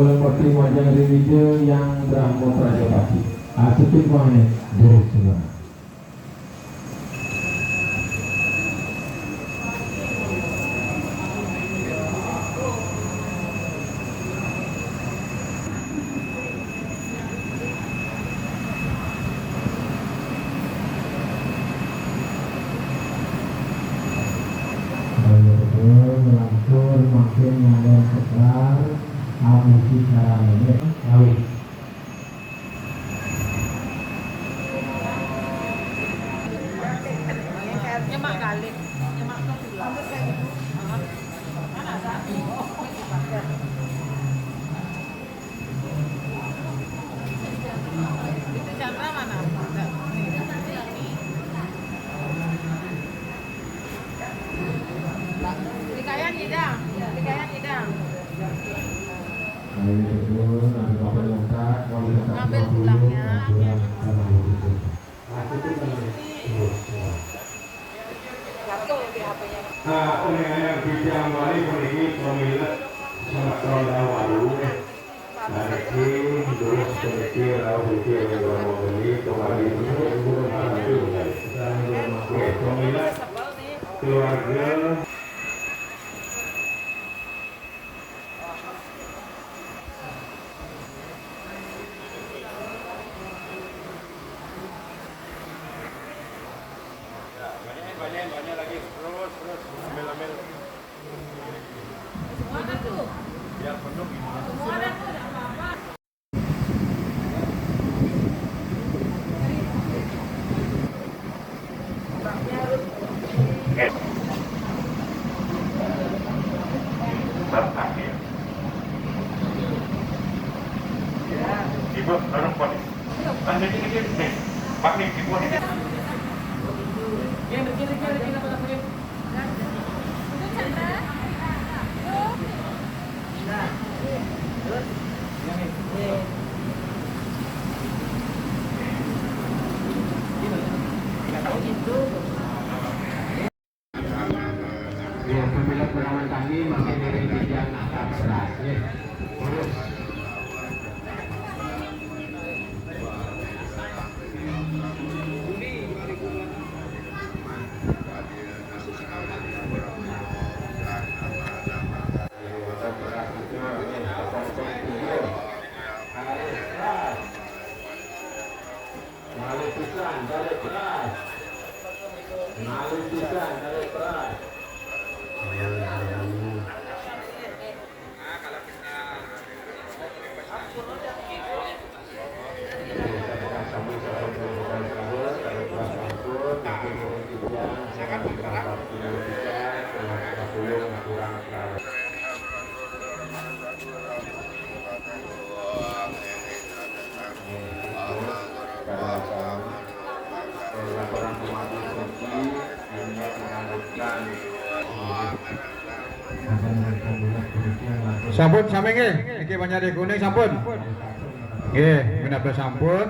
oleh Menteri Wajah Rewija yang berambut Raja Pati. Asupin Wahid, Buruk Sebelah. Melangsur makin nyaman segar amusi cara ini kawin. Nyemak kali, nyemak ke pulang. Mana sapi? Itu Chandra mana? Dikayan hidang, dikayan hidang. Ngambil tulangnya. Nah, yang bijang balik ini pemilik sangat walu. Nanti terus pemikir pikir yang membeli kembali itu pemilik keluarga. Banyak lagi terus ambil Semua ada tuh. biar penuh Semua ada tuh, enggak apa-apa. Ibu, dorong pot. Anda ini Pak nih, ibu ini. Ya, pemilik pengaman kami masih dari bidang akar beras. Terus Sampun sami nggih, iki Banyari Kuning sampun. Nggih, menawi sampun.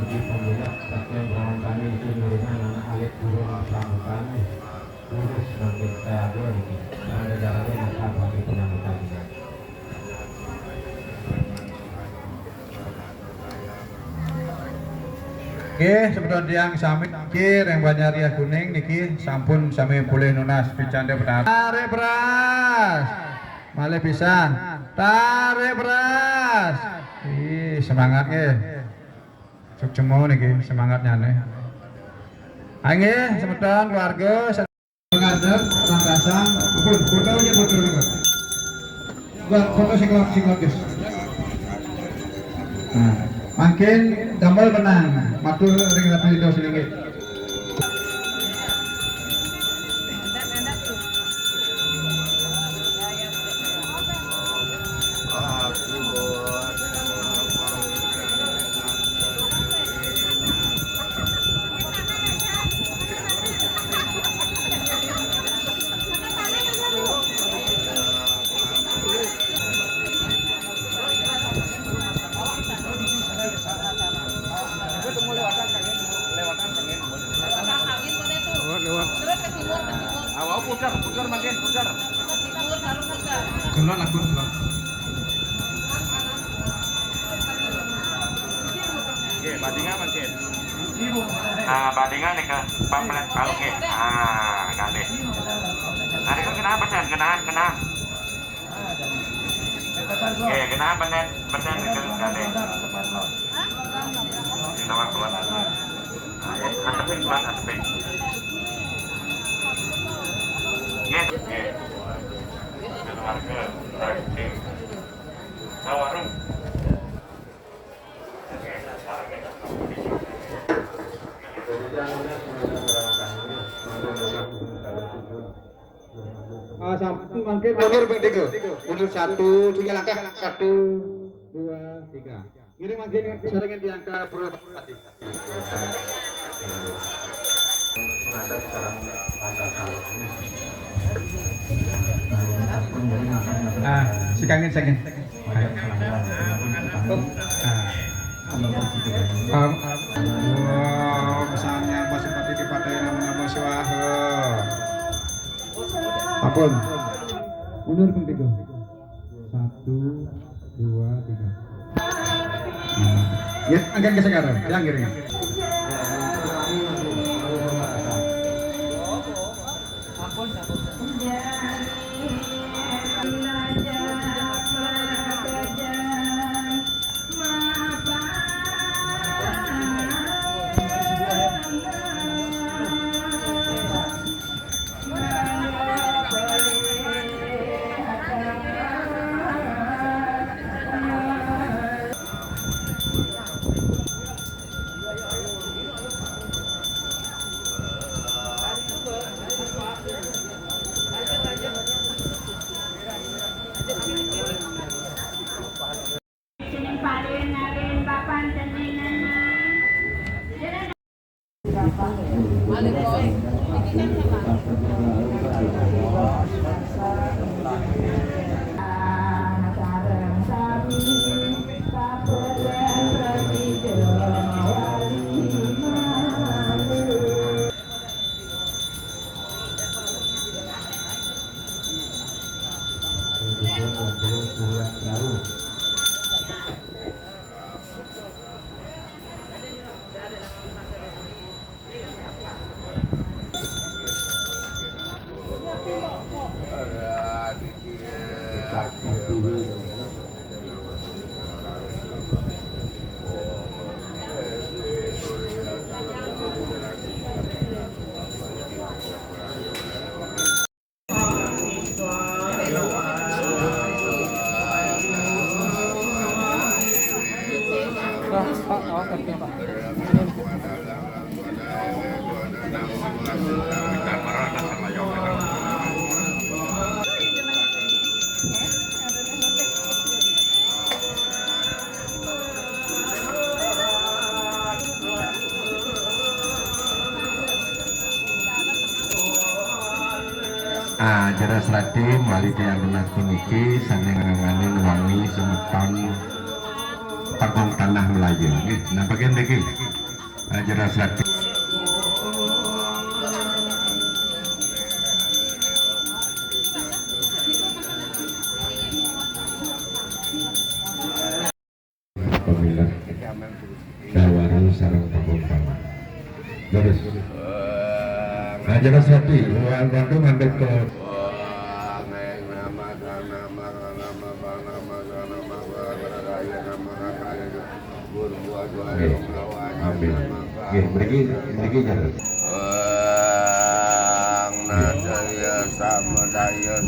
Jadi pemilik bagian pengaman kami itu nurunan anak alit guru pramukan. Terus makin saya ada ini. Ada jalannya nakal bagi penyambutan ini. Nggih, sebetulnya tiang sami kir yang Banyari Kuning niki sampun sami boleh nunas picande benar. Tarik beras. Malih pisan. Tarik beras. Ih, semangat nggih. Cuk cemo niki semangatnya nih. Nggih, sebetulnya keluarga ngadep Rangkasang, pun fotonya foto niku. Buat foto sing guys. Nah, makin damel benang, matur ring rapido sedikit. Lewatan pengen. Oke, bandingan mungkin. Nah, bandingan nih ke pamflet. Oke. Ah, ganti. Tadi kan kenapa sen? Kenaan. Oke, kenaan benden ke ganti. Nama keluar. Asapin. Yes. Keluarga, ranting. Warung. Sampun mangke mundur ping 3. Mundur 1, 3 langkah. 1 2 3. Kiri mangke sarengan diangkat Purwopati. Sikangin. Misalnya masih pati di Partai Nama Swaha. Ampun. Mundur ping 3. 1 2 3. Ya, angkat ke sekarang. Yang kiri. Jelas Radim wali yang lunas puniki sange ngangani wangi semeton panggung tanah Melayu. Nah bagian niki jelas Radim. Pemilah dawaru sarang panggung tanah. Terus. Jelas Radim, waktu ngambil ke ambil. Mriki jalan. Nadaya samudaya.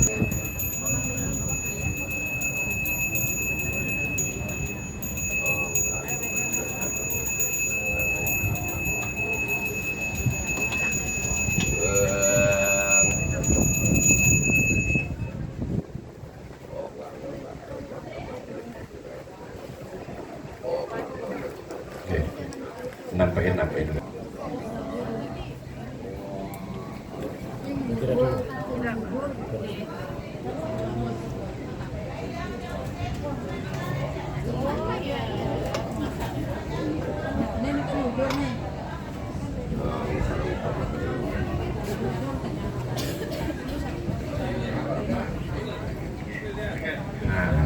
Nampain.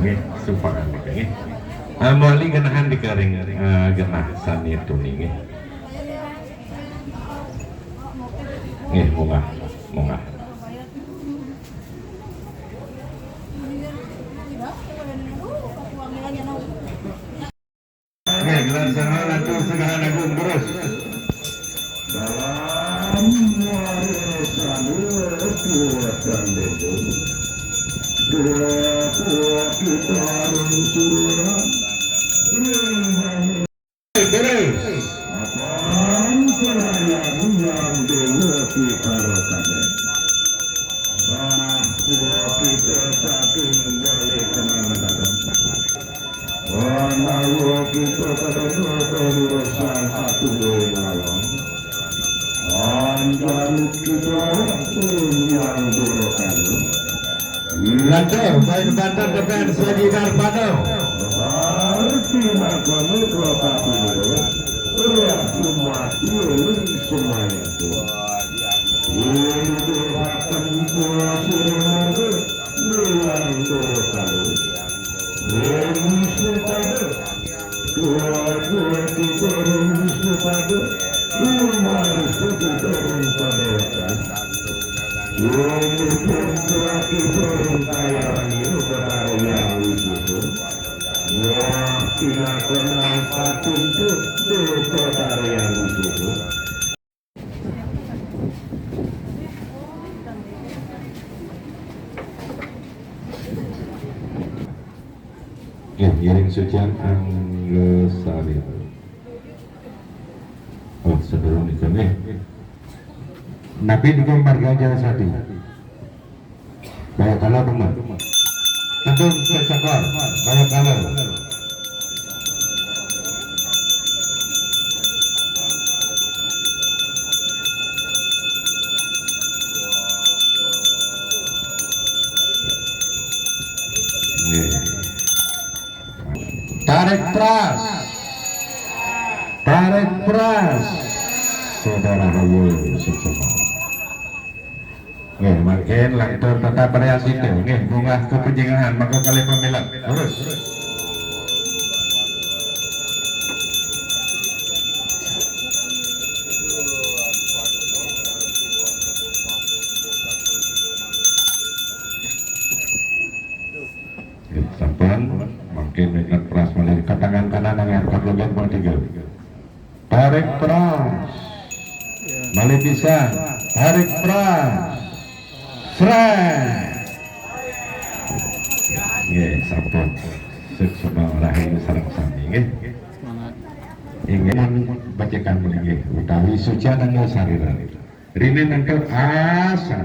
nggih supakan nggih. Mali genahan dikering genah sani tuni nggih. Nggih munggah. Nggih gelar sama lantur segala agung terus. Dalam Lantur, baik bantar depan Sajinar Pado. Ya, giring sucian Anglesari. Oh, sebelum itu nih. Nabi di marga Jalasati. Banyak kalah benar. Tentu kecakar, banyak kalah. Tarik pras, saudara Hayu Suksema. Nggih, makin lantur tetap variasi itu. Nggih, bunga kepenjengahan maka kali pemilah. Terus. Sampun, makin dengan pras melalui tangan kanan yang terlogat tiga. Tarik pras, malih pisan. Tarik pras. Nggih, sampun. Suksema rahayu sareng sami nggih. Ingin bacakan nggih utawi sucian Anglesari. Rine nangkel asa.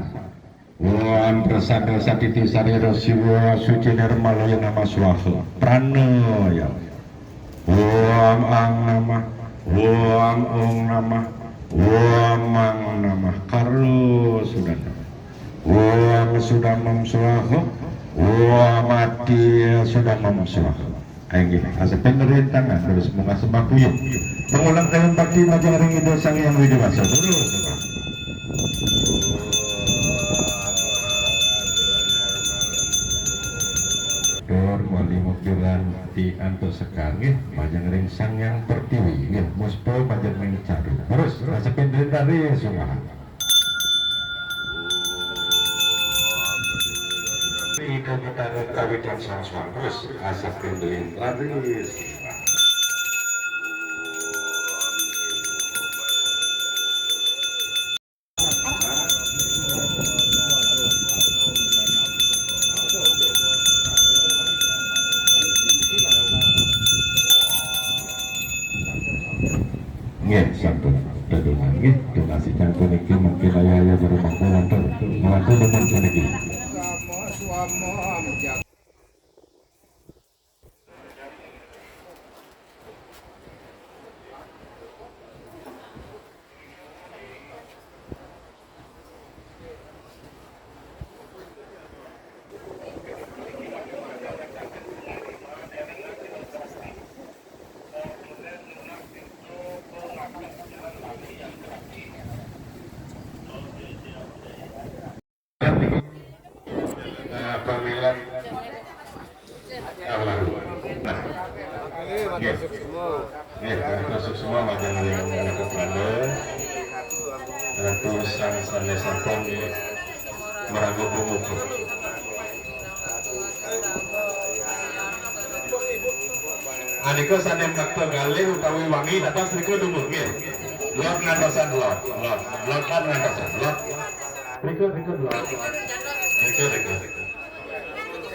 Wam prasada satiti sarira siwa suci nirmala nama swaha pranaya. Wam ang nama, wam ong nama, wam ang nama karlo sudah nama. Wam sudah memswaha, wam mati sudah memswaha. Ayo asa pemerintahan terus bunga sembah puyuh. Pengulang tahun bakti majang ring Indo Sang Hyang Widewasa. Wali mukiran di anto sekar nggih majang ring Sang Hyang Pertiwi nggih muspo majang ring Cadu terus rasa pendek dari sungahan itu kita kawitan sang terus asa pendek dari nggih sampun dadungan nggih donasi cantu niki mungkin aya berumah lantur melantur demen niki. Pemilihan Nah, masuk semua wajan yang mengaku Belanda. Terus sang sampun meragu bumuk. Anika sanem faktor galih utawi wangi datang mriku dumur nggih. Lot ngantosan lot kan ngantosan lot. Mriku lot. Mriku.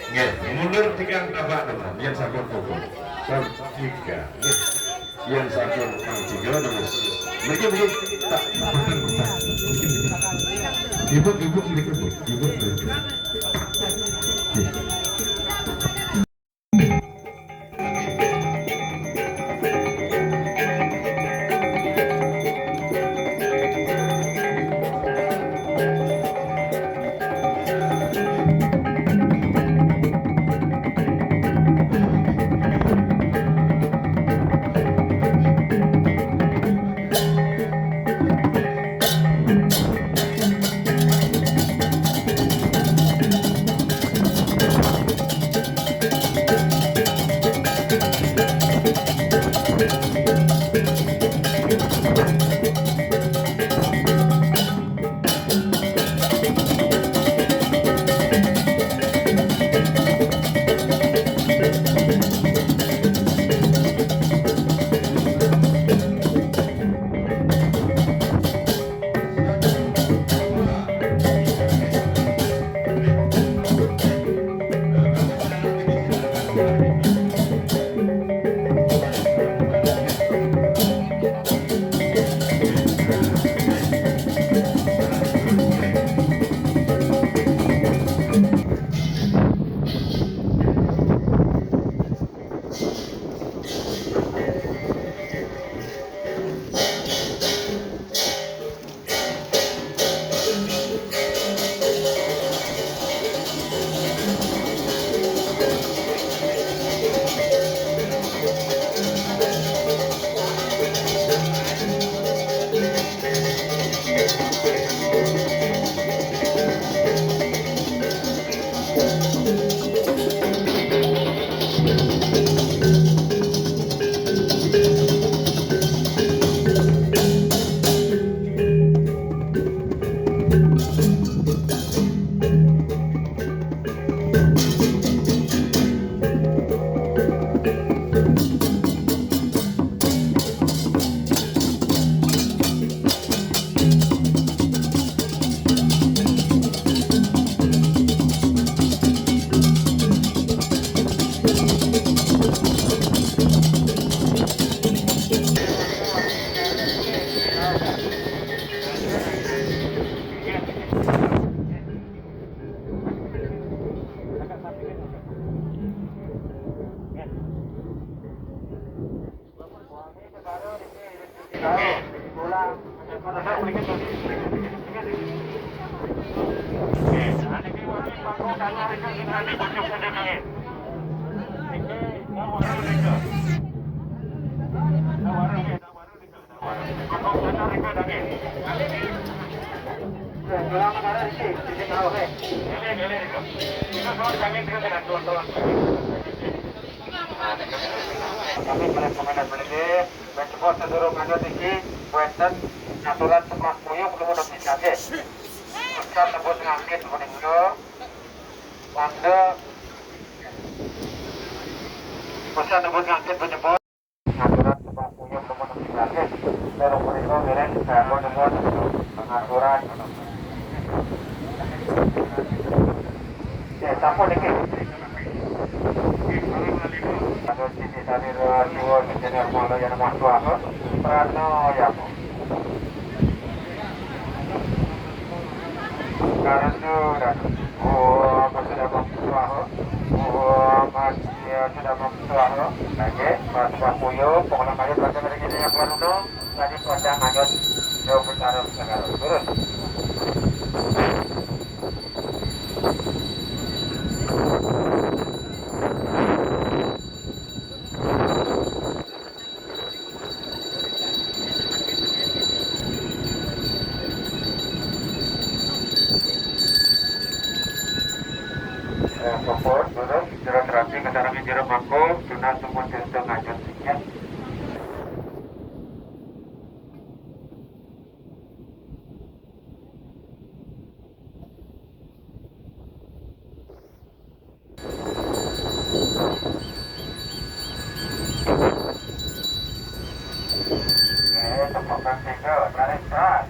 Nggih, mundur tigang tabak teman, yen sampun pokok. Bab 3. Nggih. Yen sampun kang 3 terus. Mriku tak boten. Ibu mriku. Ibu. Kami merekomendasikan mencoba seluruh kader tinggi buatan aturan sekolah puyuh belum ada bisanya. Ustaz tebus ngangkit meninggal, Anda Ustaz tebus ngangkit menyebut aturan sekolah puyuh belum ada bisanya. Terus meninggal bereng menyebut pengaturan. Ya, siapa dikit? Ada sisi tadi jiwa engineer malu yang masuk apa? Prano ya po. Karena sudah, apa sudah masuk apa? Masih sudah masuk apa? Lagi masuk puyo, pokoknya kaya pada mereka yang baru tadi pada ngajak jauh bicara segala terus. Support, terus terapi ke dalam bagi jero bangku, tuna semua tentu ngajak ya. Temukan tiga, tarik berat.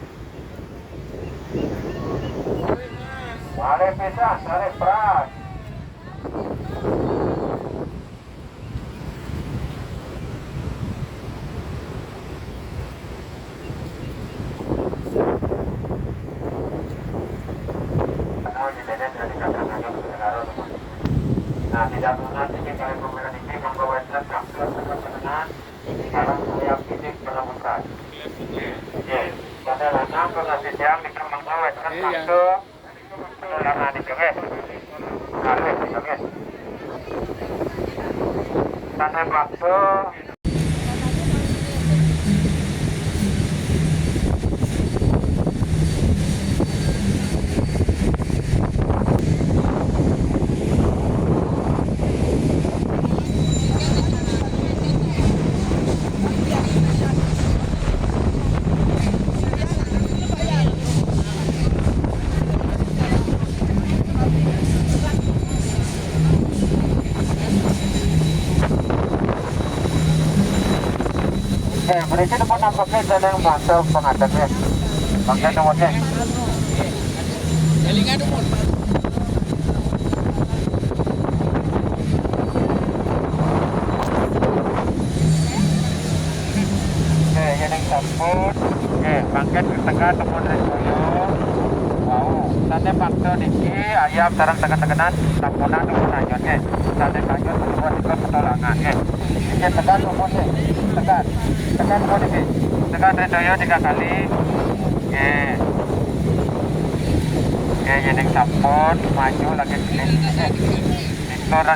Tarik pisang, tarik berat. Nah, tidak lunas ini kalian pemerintah ini membawakan kapsul dengan sekarang saya fisik penemukan. Pada lanang pengasih siang di membawakan kapsul penerangan itu guys. Halus itu guys. Tanda kapsul. Berarti dapat nampaknya jalan yang mantap pengadanya. Bangga nomornya. Oke, yang samput. Oke, bangga ke tengah nomor rekoyo. Wow, tanda faktor niki ayam sarang tengah-tengahan tamponan nomor nanyonnya. Tanda kayu nomor itu pertolongan. Oke, tekan nomornya. Tekan nomor ini. Tekan rekoyo 3 kali. Oke. Oke, yang samput maju lagi pilih.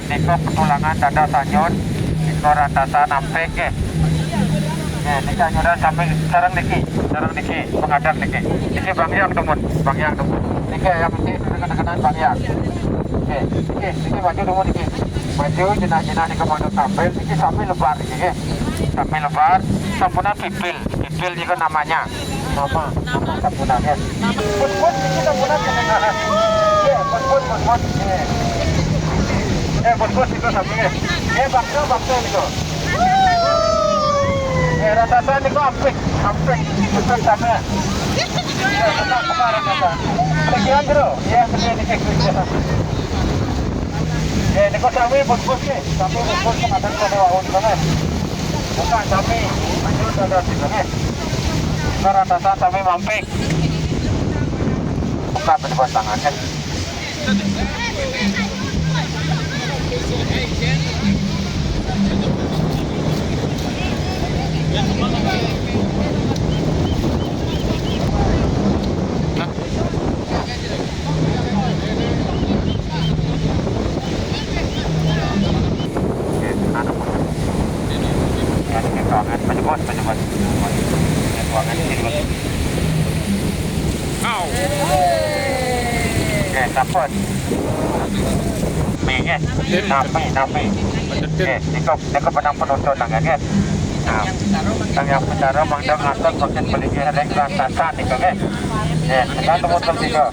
Niko pertulangan tanda sanyon. Niko ratasan sampai ke. Niki anjuran sampai sarang niki pengadang niki Bang Yang temun. Niki ayam ini tekan-tekanan Bang Yang. Oke, niki maju temun niki. Maju jenah-jenah niki mau sampai niki sampai lebar niki. Sampai lebar sampuna pipil juga namanya. Nama sampunanya. Pun niki sampuna kedengaran. Pun. Pun itu sampai. Bakso itu. Ratasan itu ampik, betul sama. Ratasan. Sekian dulu, ya sekian dikit. Ini kok kami bos-bos ke, kami bos-bos pengadaan pada awal banget. Bukan kami, maju pada sini. Ratasan kami mampik. Buka berbuat tangannya. Dapat mie napi ini benang penonton tangannya. Yang bicara mangga ngatot makin belinya ada ratasan itu kan. Kita nomor 3.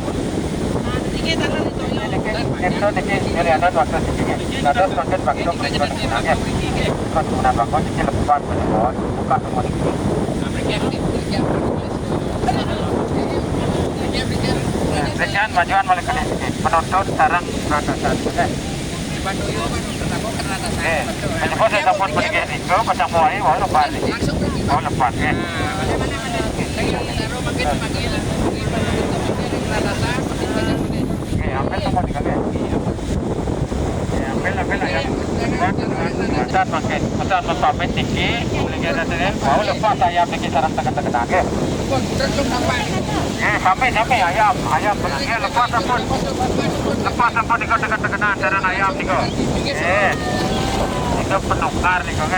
Itu niki nyerianan waktu sini. Terus makin bakso belinya tangannya. Kan guna bakso jadi lepas bos buka semua niki. Rekan majuan balik ke sini. Penonton sarang ratasan. Menyebut saya pun pergi itu macam mulai mau lepas ya. Ambil semua di kami. Ambil ya. Pesan sampai tinggi, boleh kita sini. Mau lepas ayam tinggi sarang tengah-tengah ke. Sampai ayam lepas sampun ikut tengah-tengah sarang ayam nih kok. Itu penukar nih kok.